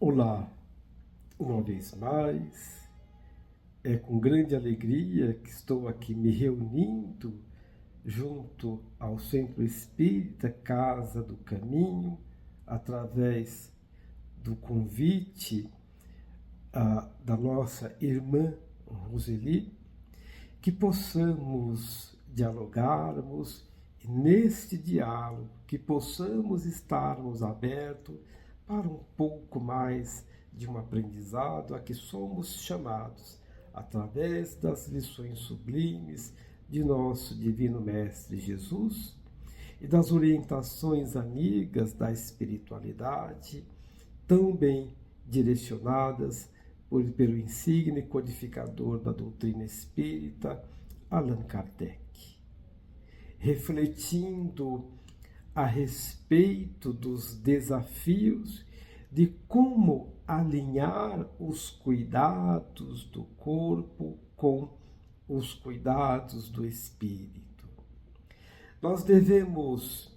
Olá, uma vez mais, é com grande alegria que estou aqui me reunindo junto ao Centro Espírita Casa do Caminho, através do convite da nossa irmã Roseli, que possamos dialogarmos e neste diálogo, que possamos estarmos abertos para um pouco mais de um aprendizado a que somos chamados através das lições sublimes de nosso Divino Mestre Jesus e das orientações amigas da espiritualidade, tão bem direcionadas pelo insigne codificador da doutrina espírita, Allan Kardec. Refletindo a respeito dos desafios de como alinhar os cuidados do corpo com os cuidados do espírito. Nós devemos,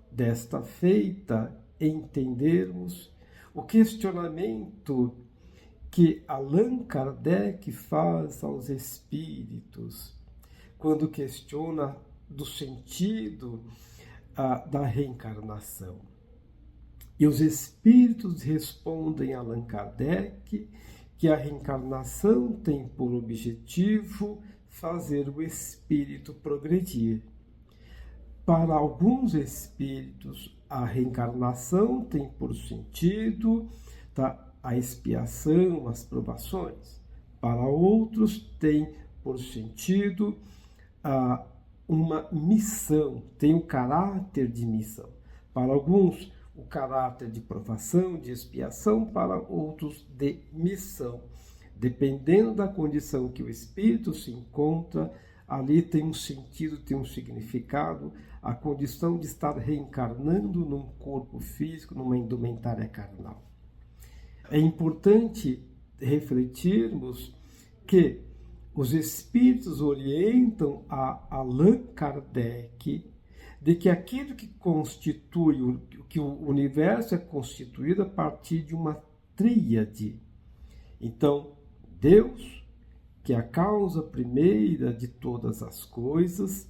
desta feita, entendermos o questionamento que Allan Kardec faz aos espíritos, quando questiona do sentido da reencarnação. E os espíritos respondem a Allan Kardec que a reencarnação tem por objetivo fazer o espírito progredir. Para alguns espíritos, a reencarnação tem por sentido a expiação, as provações. Para outros, tem por sentido uma missão, tem um caráter de missão. Para alguns, o caráter de provação, de expiação, para outros, de missão. Dependendo da condição que o espírito se encontra, ali tem um sentido, tem um significado, a condição de estar reencarnando num corpo físico, numa indumentária carnal. É importante refletirmos que os espíritos orientam a Allan Kardec de que aquilo que constitui, que o universo é constituído a partir de uma tríade. Então, Deus, que é a causa primeira de todas as coisas,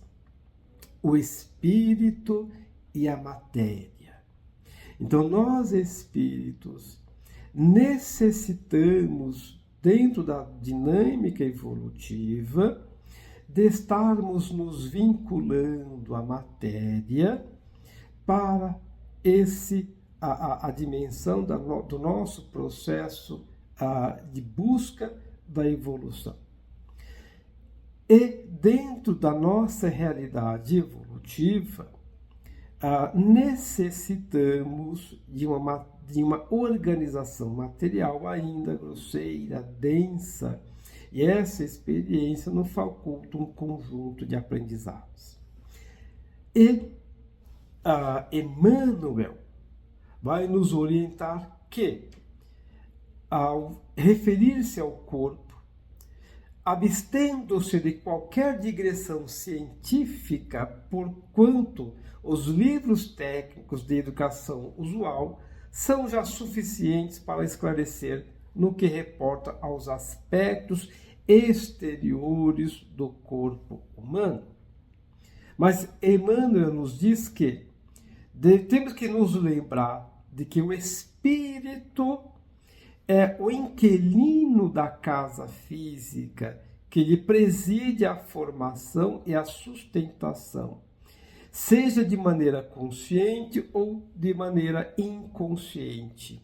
o espírito e a matéria. Então, nós espíritos necessitamos, dentro da dinâmica evolutiva, de estarmos nos vinculando à matéria para a dimensão do nosso processo de busca da evolução. E dentro da nossa realidade evolutiva, necessitamos de uma organização material ainda grosseira, densa, e essa experiência nos faculta um conjunto de aprendizados. E Emmanuel vai nos orientar que, ao referir-se ao corpo, abstendo-se de qualquer digressão científica, porquanto os livros técnicos de educação usual são já suficientes para esclarecer no que reporta aos aspectos exteriores do corpo humano. Mas Emmanuel nos diz que temos que nos lembrar de que o espírito é o inquilino da casa física que lhe preside a formação e a sustentação, seja de maneira consciente ou de maneira inconsciente,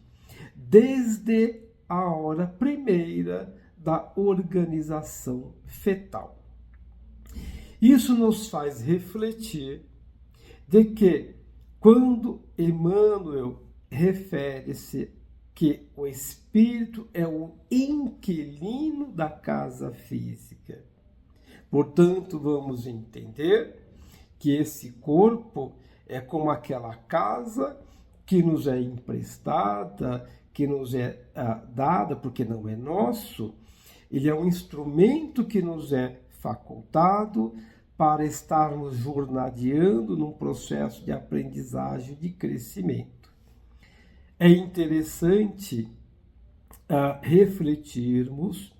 desde a hora primeira da organização fetal. Isso nos faz refletir de que, quando Emmanuel refere-se que o espírito é o inquilino da casa física, portanto, vamos entender que esse corpo é como aquela casa que nos é emprestada, que nos é dada porque não é nosso. Ele é um instrumento que nos é facultado para estarmos jornadeando num processo de aprendizagem, de crescimento. É interessante refletirmos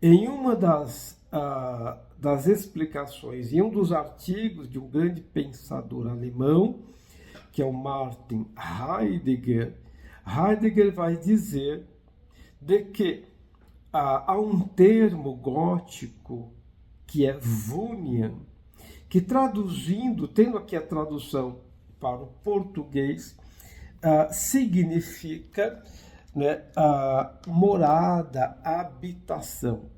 em uma das explicações, em um dos artigos de um grande pensador alemão, que é o Martin Heidegger. Heidegger vai dizer de que há um termo gótico que é Wunyan, que traduzindo, tendo aqui a tradução para o português, significa, né, morada, habitação.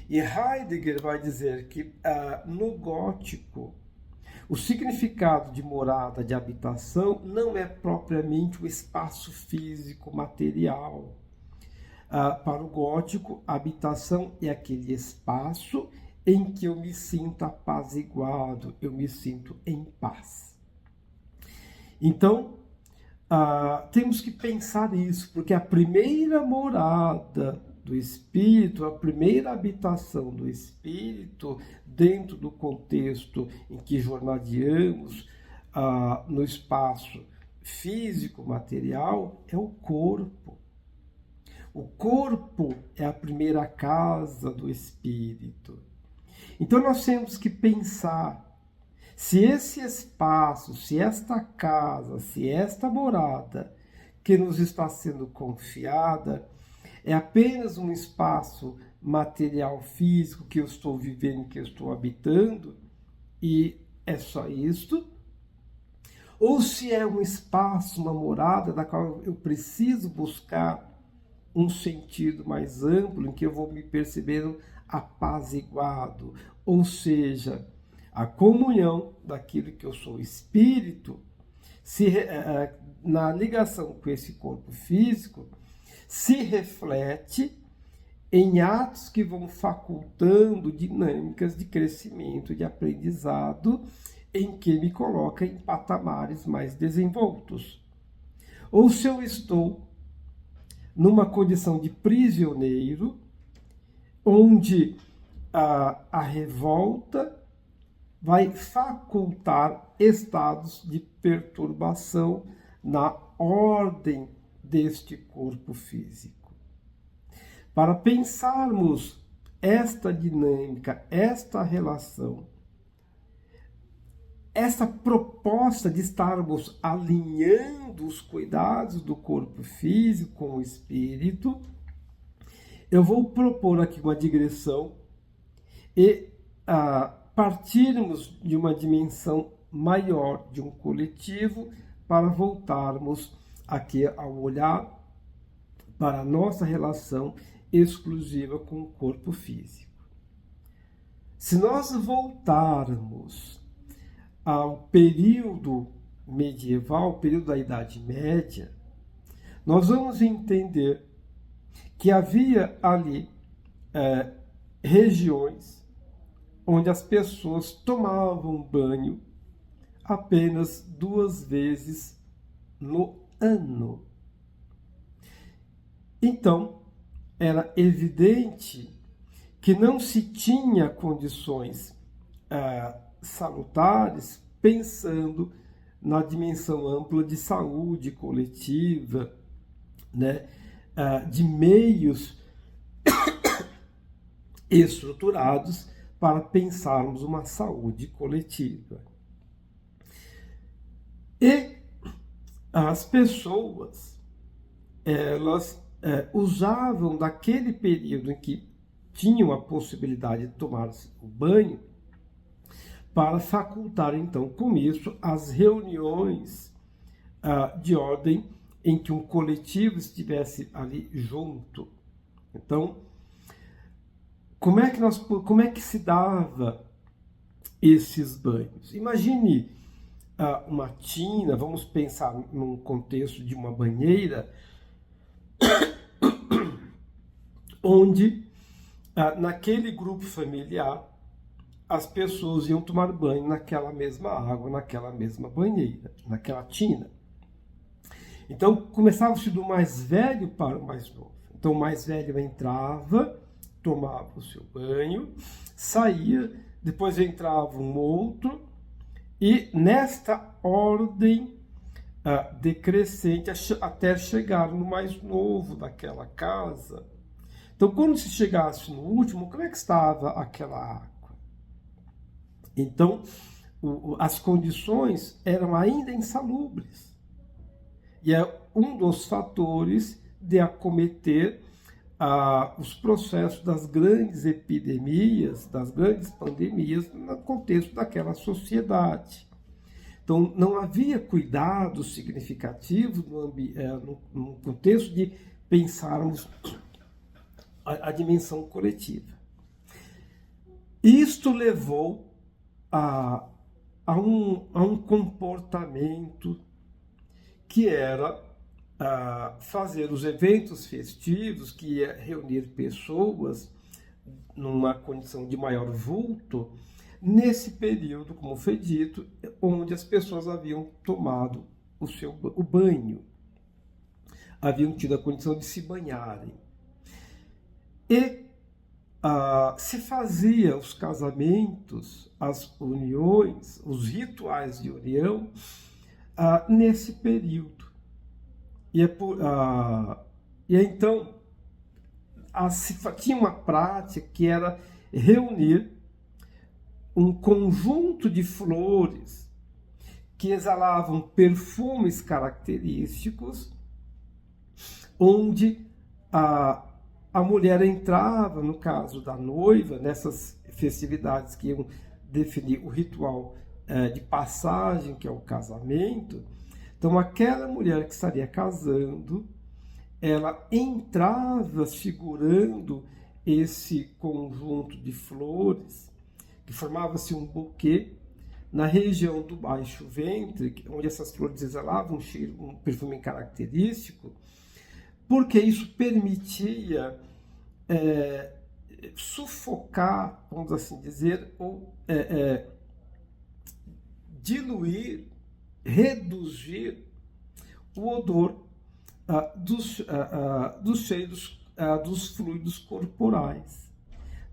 E Heidegger vai dizer que no gótico o significado de morada, de habitação, não é propriamente o espaço físico material. Para o gótico, habitação é aquele espaço em que eu me sinto apaziguado, eu me sinto em paz. Então, temos que pensar isso, porque a primeira morada do espírito, a primeira habitação do espírito, dentro do contexto em que jornadeamos no espaço físico, material, é o corpo. O corpo é a primeira casa do espírito. Então nós temos que pensar se esse espaço, se esta casa, se esta morada que nos está sendo confiada é apenas um espaço material físico que eu estou vivendo, que eu estou habitando, e é só isto, ou se é um espaço, uma morada da qual eu preciso buscar um sentido mais amplo, em que eu vou me percebendo apaziguado, ou seja, a comunhão daquilo que eu sou espírito, na ligação com esse corpo físico, se reflete em atos que vão facultando dinâmicas de crescimento, de aprendizado, em que me coloca em patamares mais desenvoltos. Ou se eu estou numa condição de prisioneiro, onde a revolta vai facultar estados de perturbação na ordem deste corpo físico. Para pensarmos esta dinâmica, esta relação, essa proposta de estarmos alinhando os cuidados do corpo físico com o espírito, eu vou propor aqui uma digressão e partirmos de uma dimensão maior, de um coletivo, para voltarmos aqui ao olhar para a nossa relação exclusiva com o corpo físico. Se nós voltarmos ao período medieval, período da Idade Média, nós vamos entender que havia ali regiões onde as pessoas tomavam banho apenas 2 vezes no ano. Então, era evidente que não se tinha condições salutares, pensando na dimensão ampla de saúde coletiva, né, de meios estruturados para pensarmos uma saúde coletiva. E as pessoas, elas usavam daquele período em que tinham a possibilidade de tomar o banho para facultar, então, com isso, as reuniões de ordem em que um coletivo estivesse ali junto. Então, como é que se dava esses banhos? Imagine uma tina, vamos pensar num contexto de uma banheira, onde naquele grupo familiar as pessoas iam tomar banho naquela mesma água, naquela mesma banheira, naquela tina. Então começava-se do mais velho para o mais novo. Então o mais velho entrava, tomava o seu banho, saía, depois entrava um outro, e nesta ordem decrescente até chegar no mais novo daquela casa. Então, quando se chegasse no último, como é que estava aquela água? Então, as condições eram ainda insalubres. E é um dos fatores de acometer os processos das grandes epidemias, das grandes pandemias, no contexto daquela sociedade. Então, não havia cuidados significativos no contexto de pensarmos a dimensão coletiva. Isto levou a um comportamento que era fazer os eventos festivos, que ia reunir pessoas numa condição de maior vulto, nesse período, como foi dito, onde as pessoas haviam tomado o banho, haviam tido a condição de se banharem. E se fazia os casamentos, as uniões, os rituais de união nesse período. E então tinha uma prática que era reunir um conjunto de flores que exalavam perfumes característicos, onde a mulher entrava, no caso da noiva, nessas festividades que iam definir o ritual de passagem, que é o casamento. Então, aquela mulher que estaria casando, ela entrava segurando esse conjunto de flores, que formava-se um buquê na região do baixo ventre, onde essas flores exalavam um perfume característico, porque isso permitia sufocar, vamos assim dizer, ou diluir, reduzir o odor dos cheiros, dos fluidos corporais.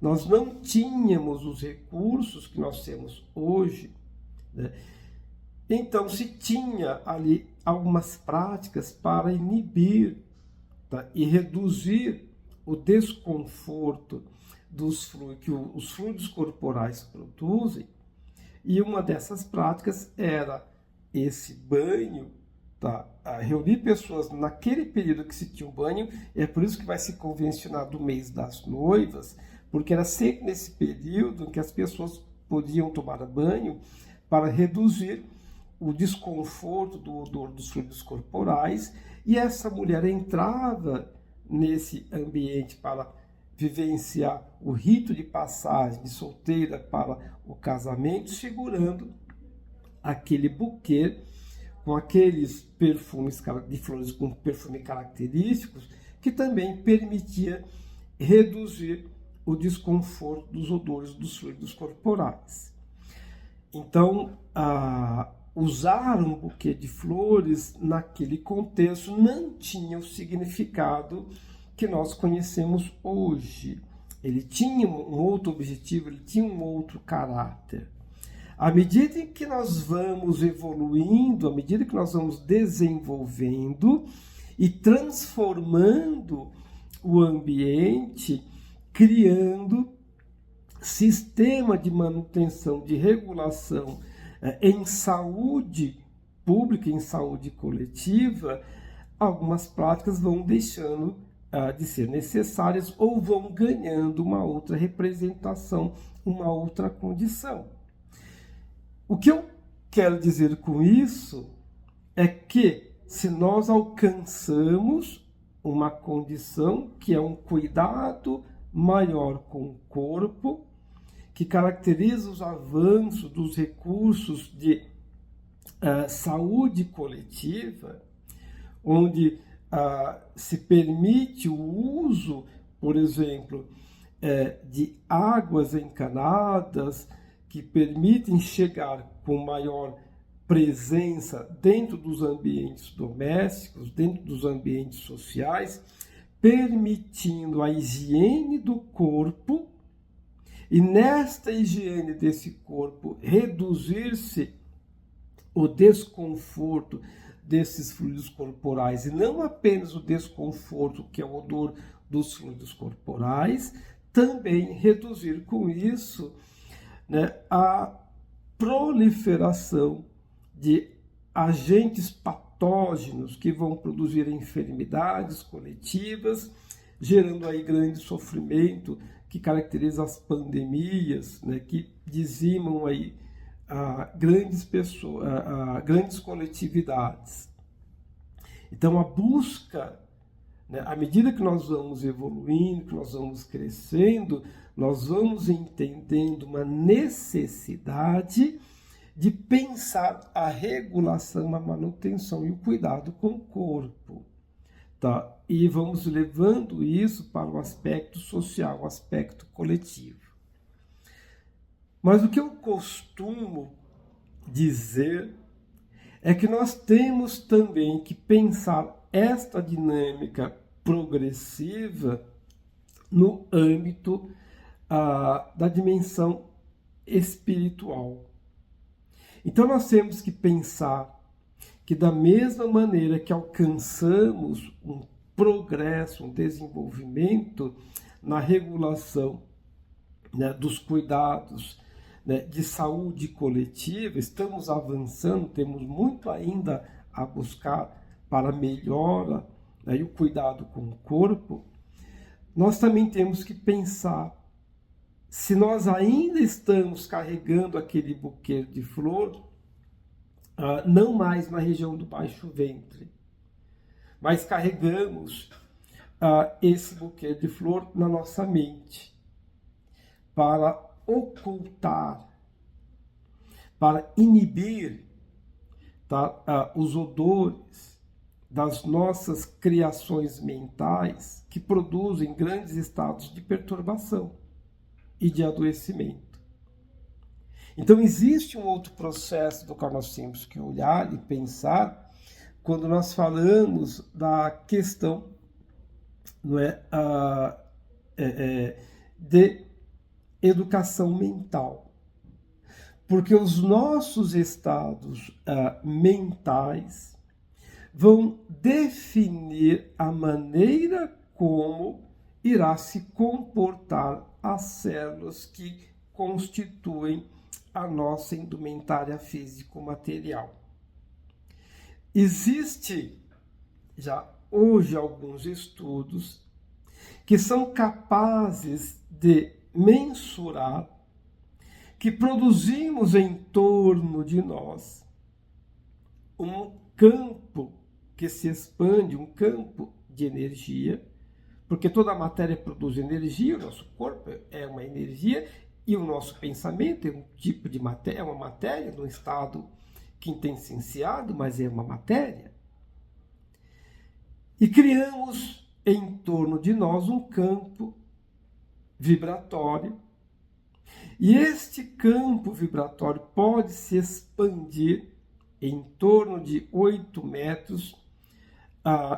Nós não tínhamos os recursos que nós temos hoje, né? Então se tinha ali algumas práticas para inibir, tá, e reduzir o desconforto que os fluidos corporais produzem, e uma dessas práticas era esse banho, tá? Reunir pessoas naquele período que se tinha um banho, é por isso que vai se convencionar do mês das noivas, porque era sempre nesse período em que as pessoas podiam tomar banho para reduzir o desconforto do odor dos fluidos corporais, e essa mulher entrava nesse ambiente para vivenciar o rito de passagem de solteira para o casamento, segurando aquele buquê com aqueles perfumes de flores com perfume característicos, que também permitia reduzir o desconforto dos odores dos fluidos corporais. Então, usar um buquê de flores naquele contexto não tinha o significado que nós conhecemos hoje. Ele tinha um outro objetivo, ele tinha um outro caráter. À medida em que nós vamos evoluindo, à medida que nós vamos desenvolvendo e transformando o ambiente, criando sistema de manutenção, de regulação em saúde pública, em saúde coletiva, algumas práticas vão deixando de ser necessárias ou vão ganhando uma outra representação, uma outra condição. O que eu quero dizer com isso é que se nós alcançamos uma condição que é um cuidado maior com o corpo, que caracteriza os avanços dos recursos de saúde coletiva, onde se permite o uso, por exemplo, de águas encanadas, que permitem chegar com maior presença dentro dos ambientes domésticos, dentro dos ambientes sociais, permitindo a higiene do corpo, e nesta higiene desse corpo reduzir-se o desconforto desses fluidos corporais, e não apenas o desconforto, que é o odor dos fluidos corporais, também reduzir com isso, né, a proliferação de agentes patógenos que vão produzir enfermidades coletivas, gerando aí grande sofrimento, que caracteriza as pandemias, né, que dizimam aí grandes pessoas, grandes coletividades. Então a busca, né, à medida que nós vamos evoluindo, que nós vamos crescendo, nós vamos entendendo uma necessidade de pensar a regulação, a manutenção e o cuidado com o corpo. Tá? E vamos levando isso para o aspecto social, o aspecto coletivo. Mas o que eu costumo dizer é que nós temos também que pensar esta dinâmica progressiva no âmbito da dimensão espiritual. Então nós temos que pensar que da mesma maneira que alcançamos um progresso, um desenvolvimento na regulação, né, dos cuidados, né, de saúde coletiva, estamos avançando, temos muito ainda a buscar para a melhora, né, e o cuidado com o corpo. Nós também temos que pensar se nós ainda estamos carregando aquele buquê de flor, não mais na região do baixo ventre, mas carregamos esse buquê de flor na nossa mente, para ocultar, para inibir, tá, os odores das nossas criações mentais que produzem grandes estados de perturbação e de adoecimento. Então existe um outro processo do qual nós temos que olhar e pensar quando nós falamos da questão, não é, de educação mental. Porque os nossos estados mentais vão definir a maneira como irá se comportar as células que constituem a nossa indumentária físico-material. Existe já hoje alguns estudos que são capazes de mensurar que produzimos em torno de nós um campo que se expande, um campo de energia, porque toda a matéria produz energia, o nosso corpo é uma energia e o nosso pensamento é um tipo de matéria, é uma matéria num estado quintessenciado, mas é uma matéria. E criamos em torno de nós um campo vibratório. E este campo vibratório pode se expandir em torno de 8 metros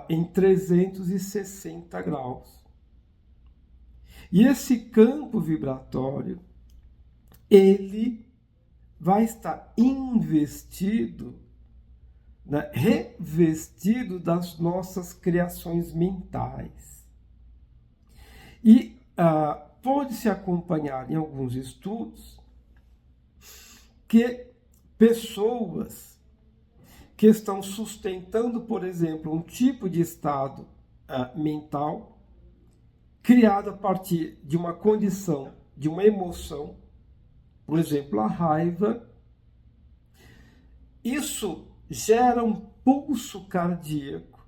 em 360 graus. E esse campo vibratório, ele vai estar investido, né, revestido das nossas criações mentais. E pode-se acompanhar em alguns estudos que pessoas que estão sustentando, por exemplo, um tipo de estado mental criado a partir de uma condição, de uma emoção, por exemplo, a raiva, isso gera um pulso cardíaco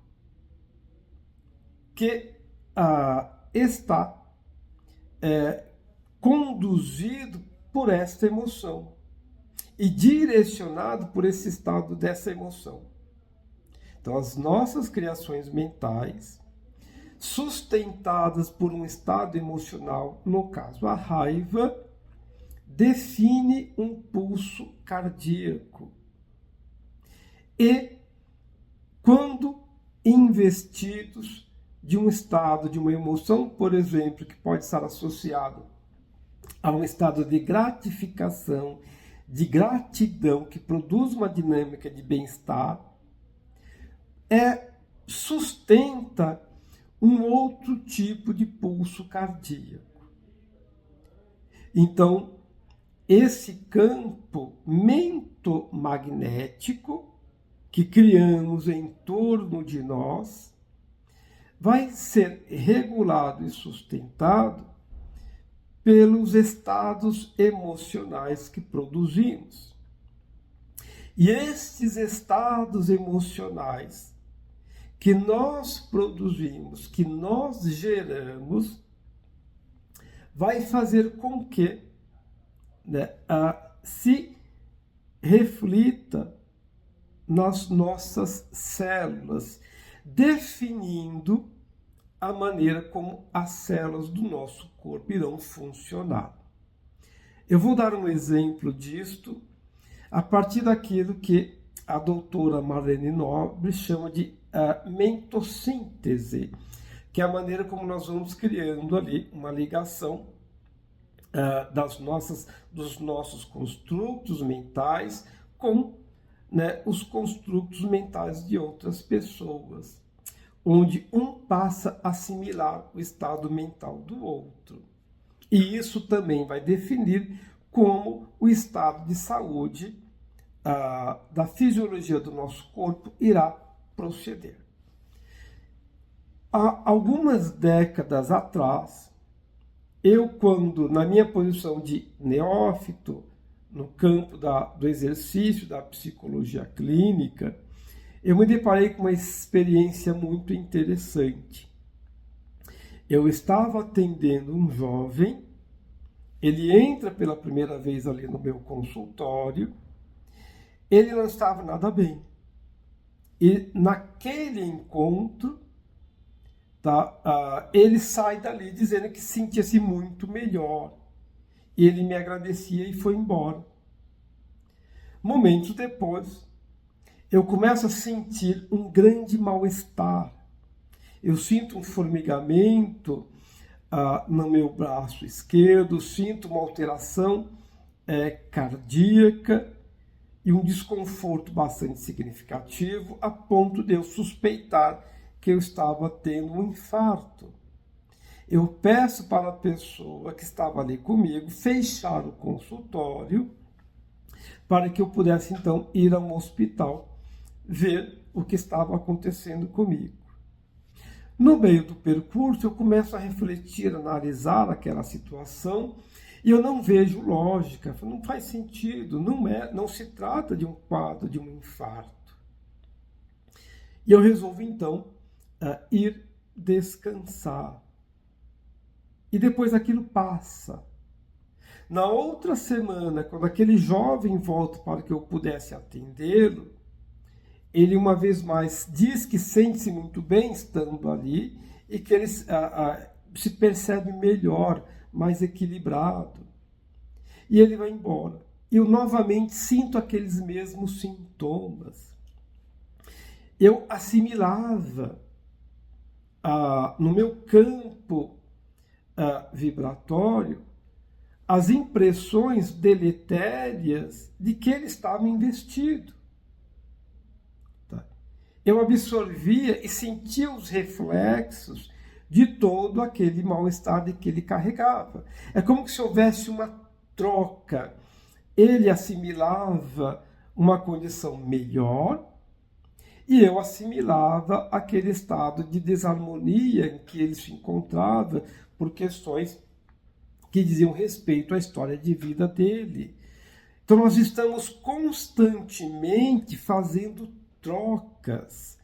que está conduzido por esta emoção e direcionado por esse estado dessa emoção. Então, as nossas criações mentais, sustentadas por um estado emocional, no caso a raiva, define um pulso cardíaco. E, quando investidos de um estado, de uma emoção, por exemplo, que pode estar associado a um estado de gratificação, de gratidão, que produz uma dinâmica de bem-estar, sustenta um outro tipo de pulso cardíaco. Então, esse campo mentomagnético que criamos em torno de nós vai ser regulado e sustentado pelos estados emocionais que produzimos. E estes estados emocionais que nós produzimos, que nós geramos, vai fazer com que, né, se reflita nas nossas células, definindo a maneira como as células do nosso corpo irão funcionar. Eu vou dar um exemplo disto a partir daquilo que a doutora Marlene Nobre chama de mentossíntese, que é a maneira como nós vamos criando ali uma ligação dos nossos construtos mentais com, né, os construtos mentais de outras pessoas, onde um passa a assimilar o estado mental do outro. E isso também vai definir como o estado de saúde da fisiologia do nosso corpo irá proceder. Há algumas décadas atrás, eu, quando na minha posição de neófito, no campo do exercício da psicologia clínica, eu me deparei com uma experiência muito interessante. Eu estava atendendo um jovem, ele entra pela primeira vez ali no meu consultório, ele não estava nada bem. E naquele encontro, ele sai dali dizendo que sentia-se muito melhor. Ele me agradecia e foi embora. Momentos depois, eu começo a sentir um grande mal-estar. Eu sinto um formigamento no meu braço esquerdo, sinto uma alteração cardíaca e um desconforto bastante significativo, a ponto de eu suspeitar que eu estava tendo um infarto. Eu peço para a pessoa que estava ali comigo fechar o consultório para que eu pudesse então ir a um hospital ver o que estava acontecendo comigo. No meio do percurso, eu começo a refletir, analisar aquela situação e eu não vejo lógica, não faz sentido, não se trata de um quadro de um infarto. E eu resolvo então ir descansar. E depois aquilo passa. Na outra semana, quando aquele jovem volta para que eu pudesse atendê-lo, ele uma vez mais diz que sente-se muito bem estando ali e que ele se percebe melhor, mais equilibrado. E ele vai embora. Eu novamente sinto aqueles mesmos sintomas. Eu assimilava no meu campo vibratório as impressões deletérias de que ele estava investido. Eu absorvia e sentia os reflexos de todo aquele mal-estar que ele carregava. É como se houvesse uma troca. Ele assimilava uma condição melhor e eu assimilava aquele estado de desarmonia em que ele se encontrava por questões que diziam respeito à história de vida dele. Então nós estamos constantemente fazendo trocas.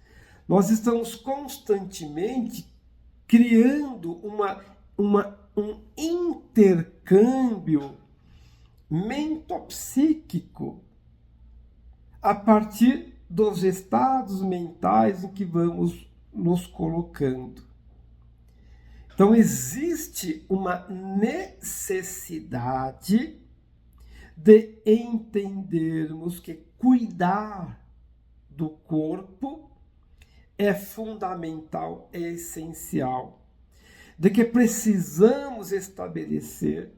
Nós estamos constantemente criando um intercâmbio mentopsíquico a partir dos estados mentais em que vamos nos colocando. Então existe uma necessidade de entendermos que cuidar do corpo é fundamental, é essencial, de que precisamos estabelecer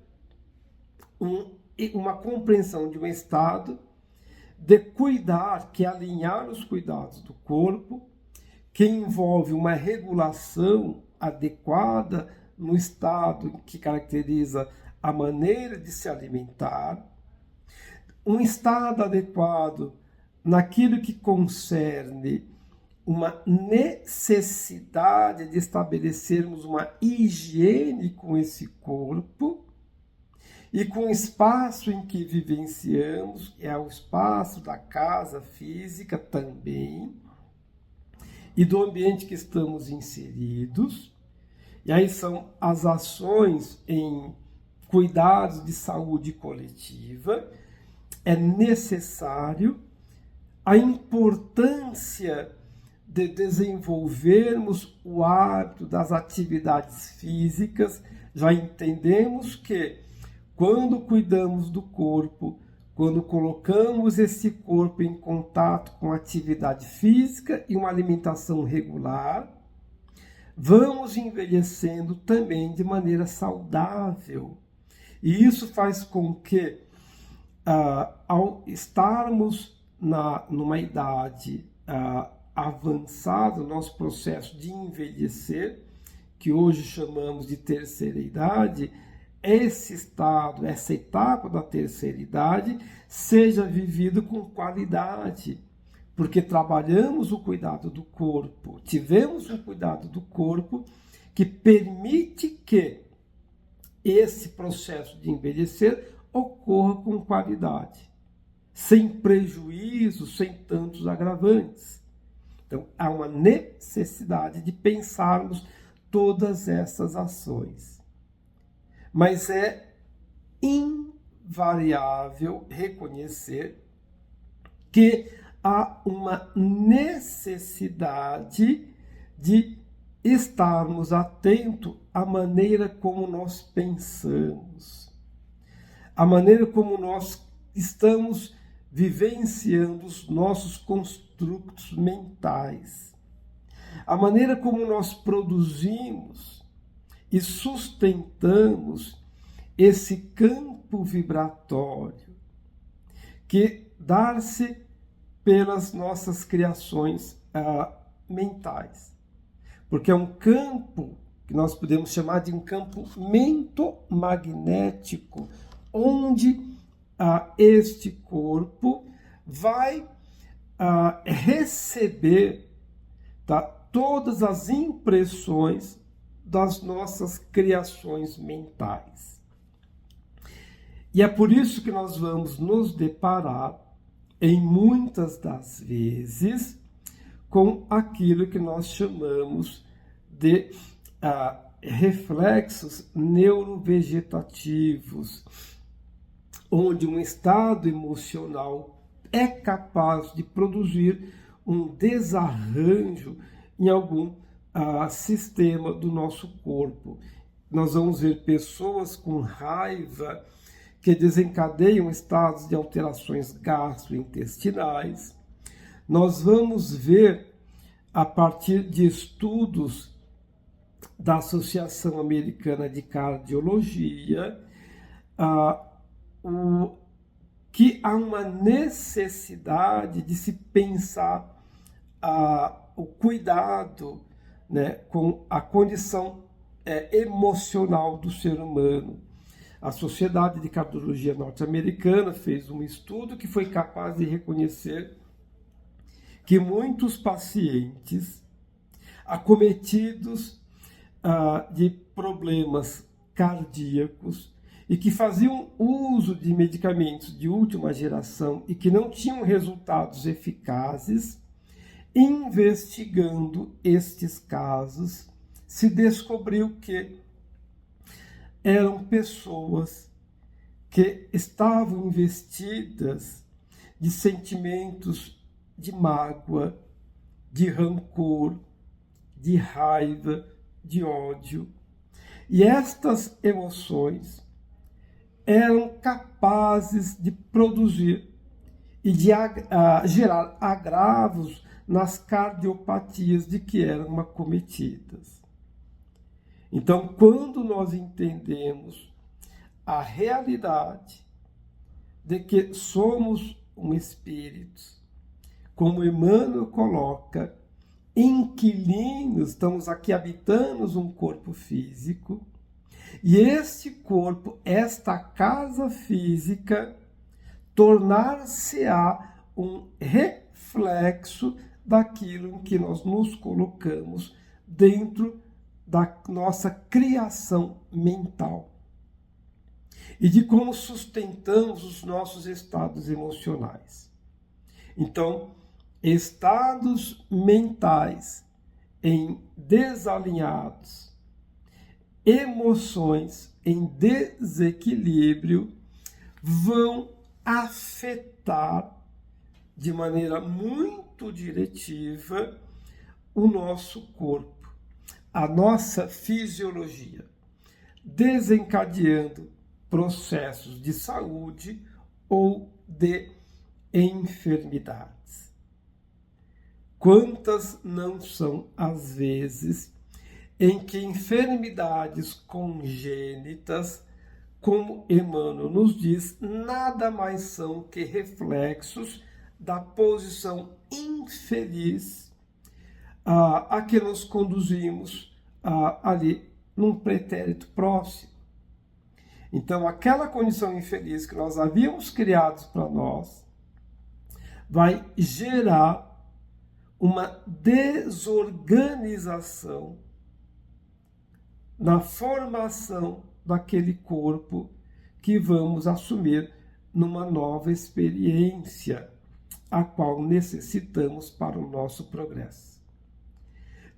uma compreensão de um estado de cuidar, que é alinhar os cuidados do corpo que envolve uma regulação adequada no estado que caracteriza a maneira de se alimentar, um estado adequado naquilo que concerne uma necessidade de estabelecermos uma higiene com esse corpo e com o espaço em que vivenciamos, é o espaço da casa física também, e do ambiente que estamos inseridos. E aí são as ações em cuidados de saúde coletiva. É necessário a importância de desenvolvermos o hábito das atividades físicas. Já entendemos que quando cuidamos do corpo, quando colocamos esse corpo em contato com atividade física e uma alimentação regular, vamos envelhecendo também de maneira saudável. E isso faz com que, ao estarmos numa idade avançada, nosso processo de envelhecer, que hoje chamamos de terceira idade, esse estado, essa etapa da terceira idade, seja vivido com qualidade, porque trabalhamos o cuidado do corpo, tivemos um cuidado do corpo que permite que esse processo de envelhecer ocorra com qualidade, sem prejuízo, sem tantos agravantes. Então, há uma necessidade de pensarmos todas essas ações. Mas é invariável reconhecer que há uma necessidade de estarmos atentos à maneira como nós pensamos, à maneira como nós estamos vivenciando os nossos construtos mentais, a maneira como nós produzimos e sustentamos esse campo vibratório que dá-se pelas nossas criações mentais. Porque é um campo que nós podemos chamar de um campo mentomagnético, onde este corpo vai receber todas as impressões das nossas criações mentais. E é por isso que nós vamos nos deparar, em muitas das vezes, com aquilo que nós chamamos de reflexos neurovegetativos, onde um estado emocional é capaz de produzir um desarranjo em algum sistema do nosso corpo. Nós vamos ver pessoas com raiva que desencadeiam estados de alterações gastrointestinais. Nós vamos ver, a partir de estudos da Associação Americana de Cardiologia, que há uma necessidade de se pensar o cuidado, né, com a condição emocional do ser humano. A Sociedade de Cardiologia Norte-Americana fez um estudo que foi capaz de reconhecer que muitos pacientes acometidos de problemas cardíacos e que faziam uso de medicamentos de última geração e que não tinham resultados eficazes, investigando estes casos, se descobriu que eram pessoas que estavam investidas de sentimentos de mágoa, de rancor, de raiva, de ódio. E estas emoções eram capazes de produzir e de gerar agravos nas cardiopatias de que eram acometidas. Então, quando nós entendemos a realidade de que somos um espírito, como Emmanuel coloca, inquilinos, estamos aqui habitando um corpo físico, e este corpo, esta casa física, tornar-se-á um reflexo daquilo em que nós nos colocamos dentro da nossa criação mental e de como sustentamos os nossos estados emocionais. Então, estados mentais em desalinhados, emoções em desequilíbrio, vão afetar de maneira muito diretiva o nosso corpo, a nossa fisiologia, desencadeando processos de saúde ou de enfermidades. Quantas não são as vezes em que enfermidades congênitas, como Emmanuel nos diz, nada mais são que reflexos da posição infeliz a que nos conduzimos ali num pretérito próximo. Então, aquela condição infeliz que nós havíamos criado para nós vai gerar uma desorganização na formação daquele corpo que vamos assumir numa nova experiência, a qual necessitamos para o nosso progresso.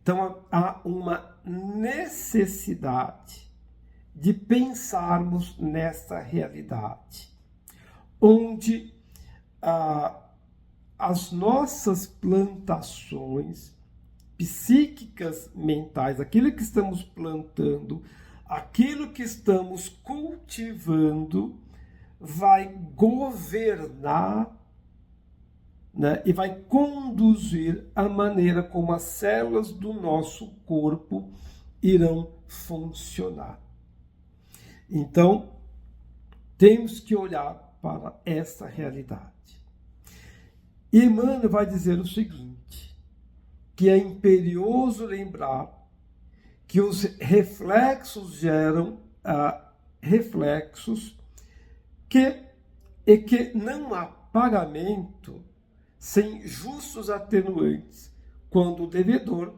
Então, há uma necessidade de pensarmos nessa realidade, onde as nossas plantações psíquicas mentais, aquilo que estamos plantando, aquilo que estamos cultivando, vai governar, né, e vai conduzir a maneira como as células do nosso corpo irão funcionar. Então, temos que olhar para essa realidade. Emmanuel vai dizer o seguinte, que é imperioso lembrar que os reflexos geram reflexos que não há pagamento sem justos atenuantes, quando o devedor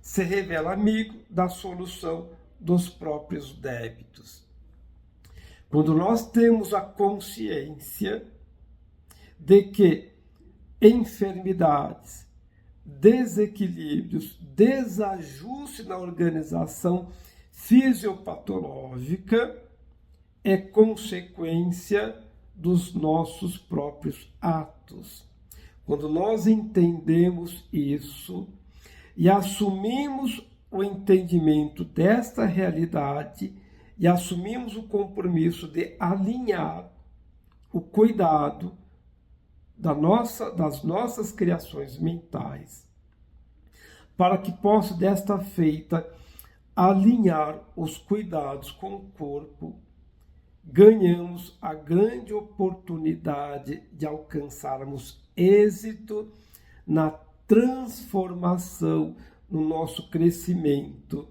se revela amigo da solução dos próprios débitos. Quando nós temos a consciência de que enfermidades, desequilíbrios, desajuste na organização fisiopatológica é consequência dos nossos próprios atos. Quando nós entendemos isso e assumimos o entendimento desta realidade e assumimos o compromisso de alinhar o cuidado das nossas criações mentais, para que possa desta feita alinhar os cuidados com o corpo, ganhamos a grande oportunidade de alcançarmos êxito na transformação, no nosso crescimento,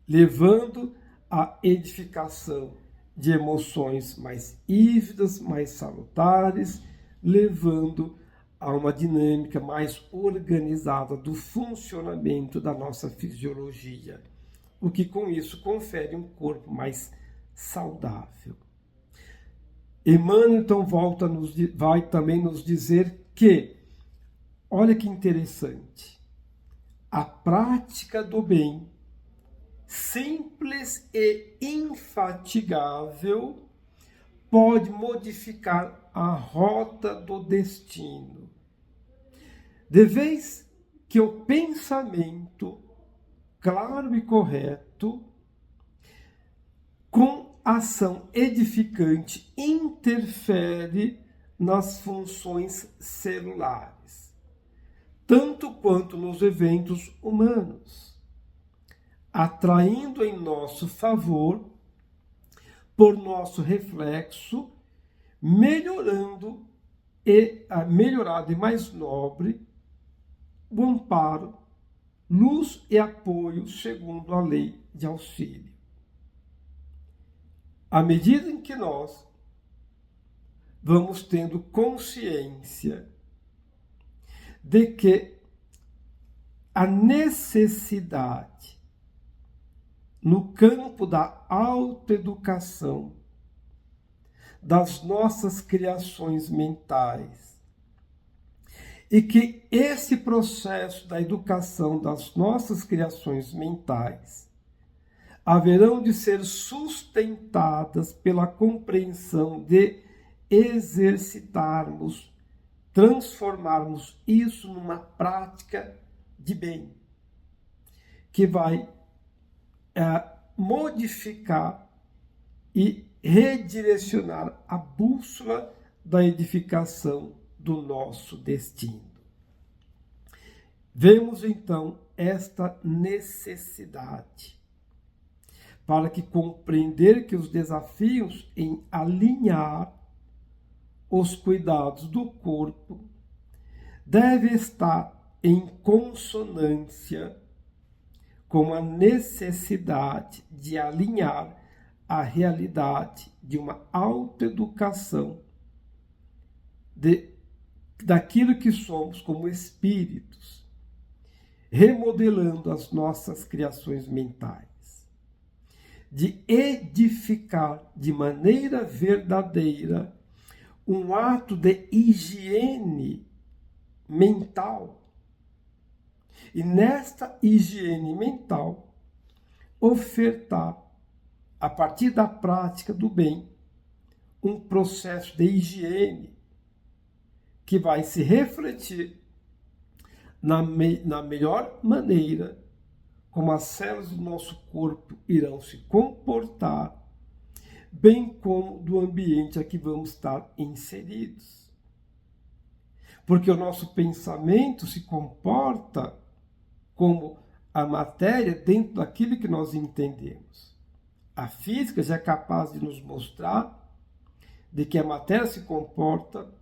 levando à edificação de emoções mais ívidas, mais salutares, levando a uma dinâmica mais organizada do funcionamento da nossa fisiologia, o que com isso confere um corpo mais saudável. Emmanuel então vai também nos dizer que, olha que interessante, a prática do bem, simples e infatigável, pode modificar a rota do destino. De vez que o pensamento claro e correto, com ação edificante, interfere nas funções celulares, tanto quanto nos eventos humanos, atraindo em nosso favor, por nosso reflexo, melhorado e mais nobre o amparo, luz e apoio segundo a lei de auxílio. À medida em que nós vamos tendo consciência de que a necessidade no campo da autoeducação das nossas criações mentais e que esse processo da educação das nossas criações mentais haverão de ser sustentadas pela compreensão de exercitarmos, transformarmos isso numa prática de bem, que vai modificar e redirecionar a bússola da edificação do nosso destino. Vemos então esta necessidade para que compreender que os desafios em alinhar os cuidados do corpo deve estar em consonância com a necessidade de alinhar a realidade de uma autoeducação daquilo que somos como espíritos, remodelando as nossas criações mentais, de edificar de maneira verdadeira um ato de higiene mental. E nesta higiene mental, ofertar, a partir da prática do bem, um processo de higiene que vai se refletir na melhor maneira como as células do nosso corpo irão se comportar, bem como do ambiente a que vamos estar inseridos. Porque o nosso pensamento se comporta como a matéria dentro daquilo que nós entendemos. A física já é capaz de nos mostrar de que a matéria se comporta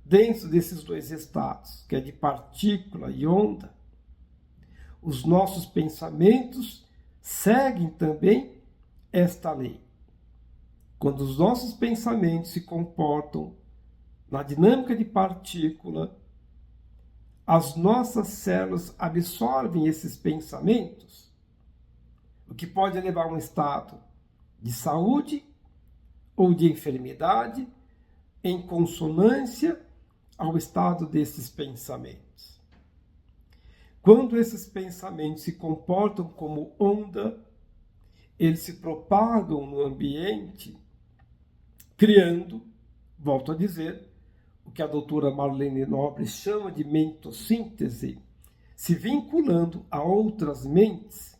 dentro desses dois estados, que é de partícula e onda. Os nossos pensamentos seguem também esta lei. Quando os nossos pensamentos se comportam na dinâmica de partícula, as nossas células absorvem esses pensamentos, o que pode levar a um estado de saúde ou de enfermidade em consonância ao estado desses pensamentos. Quando esses pensamentos se comportam como onda, eles se propagam no ambiente, criando, volto a dizer, o que a doutora Marlene Nobre chama de mentossíntese, se vinculando a outras mentes,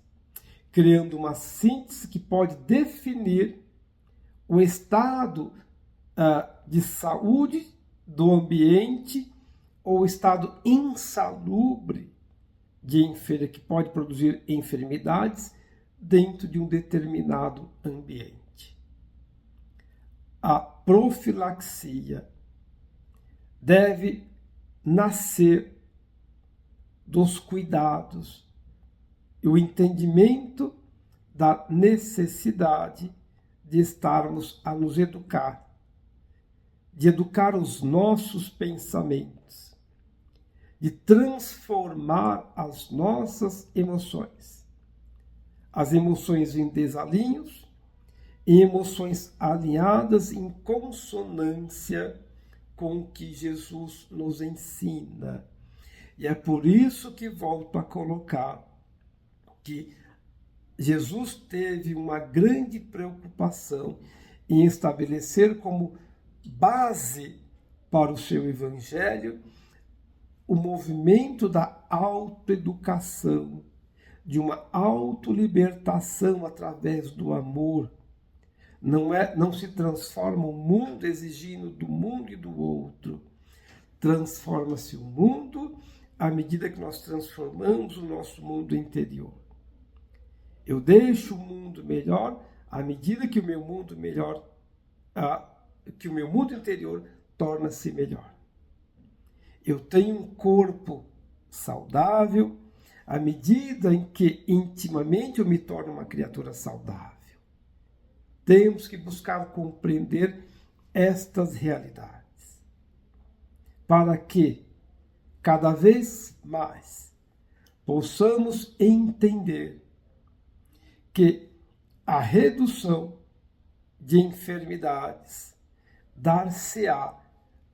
criando uma síntese que pode definir o estado de saúde do ambiente ou o estado insalubre que pode produzir enfermidades dentro de um determinado ambiente. A profilaxia deve nascer dos cuidados e o entendimento da necessidade de estarmos a nos educar, de educar os nossos pensamentos, de transformar as nossas emoções. As emoções em desalinhos e emoções alinhadas em consonância com o que Jesus nos ensina. E é por isso que volto a colocar que Jesus teve uma grande preocupação em estabelecer como base para o seu evangelho o movimento da autoeducação, de uma autolibertação através do amor. Não se transforma o mundo exigindo do mundo e do outro. Transforma-se o mundo à medida que nós transformamos o nosso mundo interior. Eu deixo o mundo melhor à medida que o meu mundo que o meu mundo interior torna-se melhor. Eu tenho um corpo saudável à medida em que intimamente eu me torno uma criatura saudável. Temos que buscar compreender estas realidades para que cada vez mais possamos entender que a redução de enfermidades dar-se-á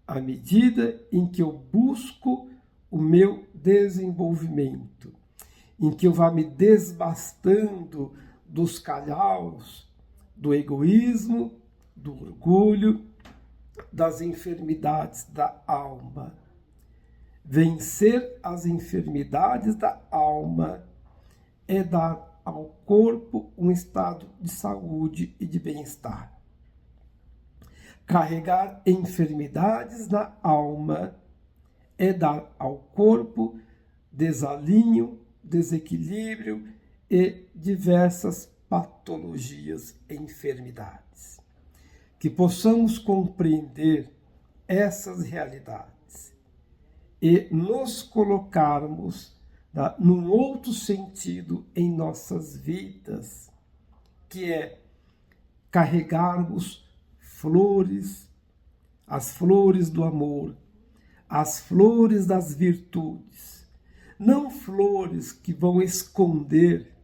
à medida em que eu busco o meu desenvolvimento, em que eu vá me desbastando dos calhaus, do egoísmo, do orgulho, das enfermidades da alma. Vencer as enfermidades da alma é dar ao corpo um estado de saúde e de bem-estar. Carregar enfermidades da alma é dar ao corpo desalinho, desequilíbrio e diversas patologias e enfermidades. Que possamos compreender essas realidades e nos colocarmos num outro sentido em nossas vidas, que é carregarmos flores, as flores do amor, as flores das virtudes, não flores que vão esconder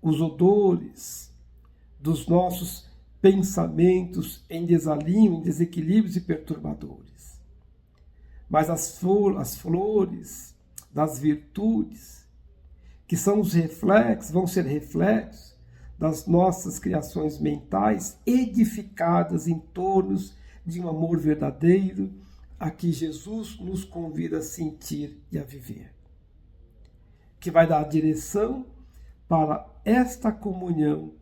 os odores dos nossos pensamentos em desalinho, em desequilíbrios e perturbadores, mas as flores das virtudes, que são os reflexos, vão ser reflexos das nossas criações mentais edificadas em torno de um amor verdadeiro a que Jesus nos convida a sentir e a viver. Que vai dar direção para esta comunhão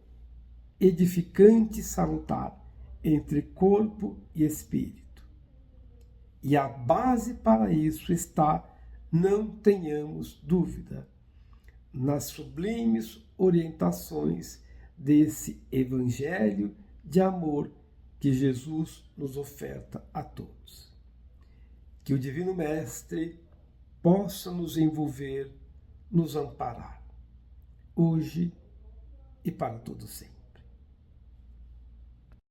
edificante e salutar entre corpo e espírito. E a base para isso está, não tenhamos dúvida, nas sublimes orientações desse evangelho de amor que Jesus nos oferta a todos. Que o Divino Mestre possa nos envolver, nos amparar, hoje e para todo sempre.